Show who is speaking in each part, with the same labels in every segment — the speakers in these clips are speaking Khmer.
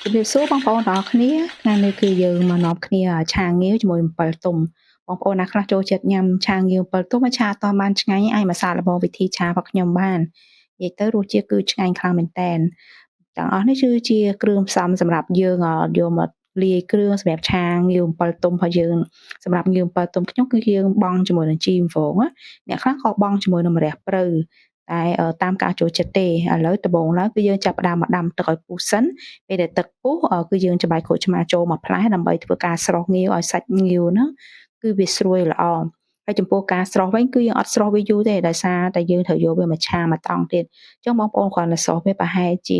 Speaker 1: ជំរាបសួរបងប្អូនទាំងអស់គ្នាថ្ងៃនេះគឺយើងមកនាំគ្នាឆាងាវជាមួយអំពិលទុំបងប្អូនណាខ្លះចូលចិត្តញ៉ាំឆាងាវអំពិលទុំហើយឆាអត់ទាន់បានឆ្ងាញ់អាចមកសាកល្បងវិធីឆារបស់ខ្ញុំបាននិយាយទៅរសជាតិគឺឆ្ងាញ់ខ្លាំងមែនតែនទាំងអស់នេះគឺជាគ្រឿងផ្សំសម្រាប់យើងយកមកលាយគ្រឿងសម្រាប់ឆាងាវអំពិលទុំរបស់យើងសម្រាប់ងាវអំពិលទុំខ្ញុំគឺយើងបង់ជាមួយនឹងជីរវងណាអ្នកខ្លះក៏បង់ជាមួយនឹងម្រះព្រៅតែតាមការចូលចិត្តទេឥឡូវដំបូងឡើយគឺយើងចាប់ផ្ដើមមកដាំទឹកឲ្យពុះសិនពេលដែលទឹកពុះគឺយើងច្របាច់ក្រូចឆ្មាចូលមួយផ្លែដើម្បីធ្វើការស្រុះងាវឲ្យសាច់ងាវហ្នឹងគឺវាស្រួយល្អហើយចំពោះការស្រុះវិញគឺយើងអត់ស្រុះវាយូរទេដោយសារតែយើងត្រូវយកវាមកឆាមួយត្រង់ទៀតអញ្ចឹងបងប្អូនគ្រាន់តែស្រុះវាប្រហែលជា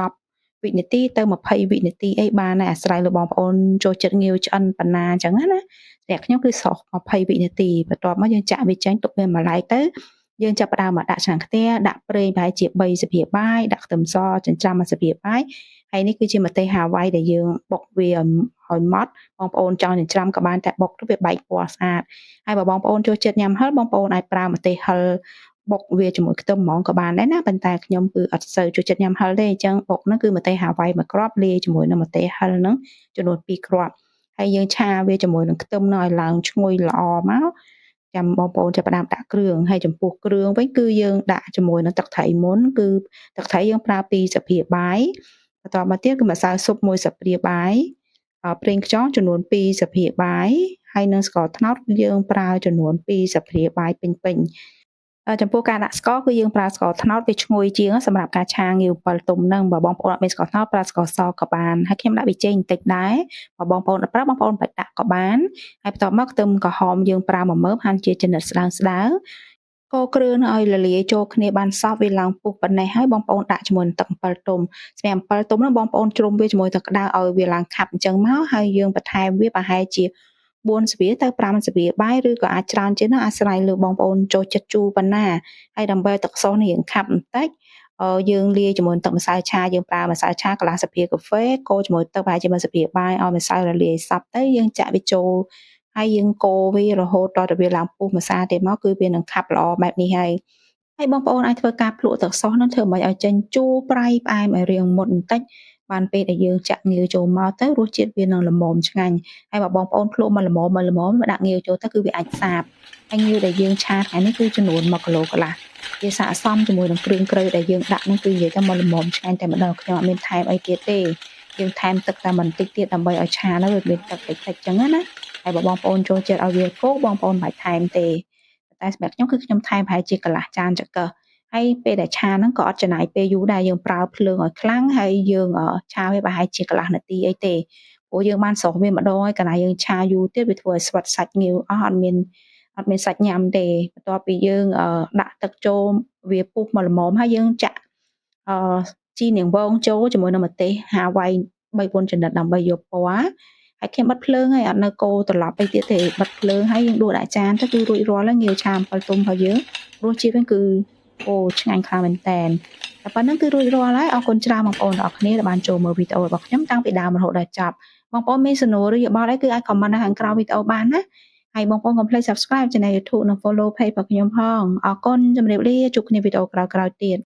Speaker 1: 10វិនាទីទៅ20វិនាទីអីបានដែរអាស្រ័យលើបងប្អូនចូលចិត្តងាវឆ្អិនប៉ុណ្ណាអញ្ចឹងណាតែខ្ញុំគឺស្រុះ20វិនាទីបន្ទាប់មកយើងចាក់វាចេញទុកវាមួយឡែកទៅយើងចាប់ផ្ដើមមកដាក់ឆ្នាំងខ្ទះដាក់ប្រេងប្រហែលជា3ស្លាបបាយដាក់ខ្ទឹមសចិញ្ច្រាំមួយស្លាបបាយហើយនេះគឺជាម្ទេសហាវ៉ៃដែលយើងបុកវាឲ្យម៉ត់បងប្អូនចង់ចិញ្ច្រាំក៏បានតែបុកទៅវាបែកពណ៌ស្អាតហើយបើបងប្អូនចូលចិត្តញ៉ាំហឹរបងប្អូនអាចប្រើម្ទេសហឹរបុកវាជាមួយខ្ទឹមហ្មងក៏បានដែរណាប៉ុន្តែខ្ញុំគឺអត់សូវចូលចិត្តញ៉ាំហឹរទេអញ្ចឹងបុកហ្នឹងគឺម្ទេសហាវ៉ៃមួយគ្រាប់លាយជាមួយនឹងម្ទេសហឹរហ្នឹងចំនួន2គ្រាប់ហើយយើងឆាវាជាមួយនឹងខ្ទឹមហ្នឹងឲ្យឡើងឈ្ងុយល្អមកចាំបងប្អូនចាប់ផ្ដើមដាក់គ្រឿងហើយចំពោះគ្រឿងវិញគឺយើងដាក់ជាមួយនឹងទឹកត្រីមុនគឺទឹកត្រីយើងប្រើ2ស្លាបព្រាបាយបន្តមកទៀតគឺម្សៅស៊ុប1ស្លាបព្រាបាយប្រេងខ្យងចំនួន2ស្លាបព្រាបាយហើយនិងស្ករត្នោតយើងប្រើចំនួន2ស្លាបព្រាបាយពេញចំពោះការដាក់ស្ករគឺយើងប្រើស្ករត្នោតវាឈ្ងុយជាងសម្រាប់ការឆាងាវអំពិលទុំហ្នឹងបើបងប្អូនអត់មានស្ករត្នោតប្រើស្ករសក៏បានហើយខ្ញុំដាក់ប៊ីចេងបន្តិចដែរបើបងប្អូនអត់ប្រើបងប្អូនបាច់ដាក់ក៏បានហើយបន្ទាប់មកខ្ទឹមក្រហមយើងប្រើ1មើមហាន់ជាចំណិតស្ដើងកូរគ្រឿងឲ្យរលាយចូលគ្នាបានសព្វវាឡើងពុះប៉ុណ្ណេះហើយបងប្អូនដាក់ជាមួយទឹកអំពិលទុំស្រាប់អំពិលទុំហ្នឹងបងប្អូនជ្រុំវាជាមួយទឹកក្តៅឲ្យវាឡើងខាប់អញ្ចឹងមកហើយយើងបន្ថែមវាប្រហែលជា4ស្លាបទៅ5ស្លាបព្រាបាយឬក៏អាចច្រើនជាងនោះអាស្រ័យលើបងប្អូនចូលចិត្តជូរប៉ុណ្ណាហើយដើម្បីទឹកស៊ុសនេះរៀងខាប់បន្តិចយើងលាយជាមួយទឹកម្សៅឆាយើងប្រើម្សៅឆាកន្លះស្លាបព្រាកាហ្វេកូរជាមួយទឹកប្រហែលជា1ស្លាបព្រាបាយឲ្យម្សៅរលាយសព្វទៅយើងចាក់វាចូលហើយយើងកូរវារហូតដល់តែវាឡើងពុះម្សៅទេមកគឺវានឹងខាប់ល្អបែបនេះហើយបងប្អូនអាចធ្វើការភ្លក់ទឹកស៊ុសនោះធ្វើមិនឲ្យចេញជូរប្រៃផ្អែមឲ្យរាងមុតបន្តិចបានពេលដែលយើងចាក់ងាវចូលមកទៅរសជាតិវានឹងល្មមឆ្ងាញ់ហើយបើបងប្អូនភ្លក់មកល្មមមកដាក់ងាវចូលទៅគឺវាអាចសាបហើយងាវដែលយើងឆាថ្ងៃនេះគឺចំនួន1គីឡូកន្លះវាស័ក្តិសមជាមួយនឹងគ្រឿងក្រៅដែលយើងដាក់នោះគឺនិយាយទៅមកល្មមឆ្ងាញ់តែម្ដងខ្ញុំអត់មានថែមអីទៀតទេយើងថែមទឹកតែបន្តិចទៀតដើម្បីឲ្យឆានោះវាមានទឹកតិចៗចឹងណាហើយបើបងប្អូនចូលចិត្តឲ្យវាគោកបងប្អូនមិនបាច់ថែមទេតែសម្រាប់ខ្ញុំគឺខ្ញុំថែមប្រហែលជាកន្លះចានចង្កឹះហើយពេលដែលឆាហ្នឹងក៏អត់ចំណាយពេលយូរដែរយើងប្រើភ្លើងឲ្យខ្លាំងហើយយើងឆាវាប្រហែលជាកន្លះនាទីអីទេព្រោះយើងបានស្រុះវាម្ដងហើយកាលណាយើងឆាយូរទៀតវាធ្វើឲ្យស្វិតសាច់ងាវអស់អត់មានសាច់ញ៉ាំទេបន្ទាប់ពីយើងដាក់ទឹកចូលវាពុះមកល្មមហើយយើងចាក់ជីនាងវងចូលជាមួយនឹងម្ទេសហាវ៉ៃ3-4ចំណិតដើម្បីយកពណ៌ហើយខ្ញុំបិទភ្លើងហើយអត់នៅកូរត្រឡប់អីទៀតទេបិទភ្លើងហើយយើងដួសដាក់ចានទៅគឺរួចរាល់ហើយងាវឆាអំពិលទុំរបស់យើងរសជាតិវិញគឺឆ្ងាញ់ខ្លាំងមែនតើតែប៉ុណ្្នឹងគឺរួចរាល់ហើយអរគុណច្រើនបងប្អូនទាំងអស់គ្នាដែលបានចូលមើលវីដេអូរបស់ខ្ញុំតាំងពីដើមរហូតដល់ចប់បងប្អូនមានសំណួរឬយោបល់អីគឺអាច comment នៅខាងក្រោមវីដេអូបានណាហើយបងប្អូនកុំភ្លេច subscribe ឆានែល YouTube និង follow page របស់ខ្ញុំផងអរគុណជម្រាបលាជួបគ្នាវីដេអូក្រោយៗទៀត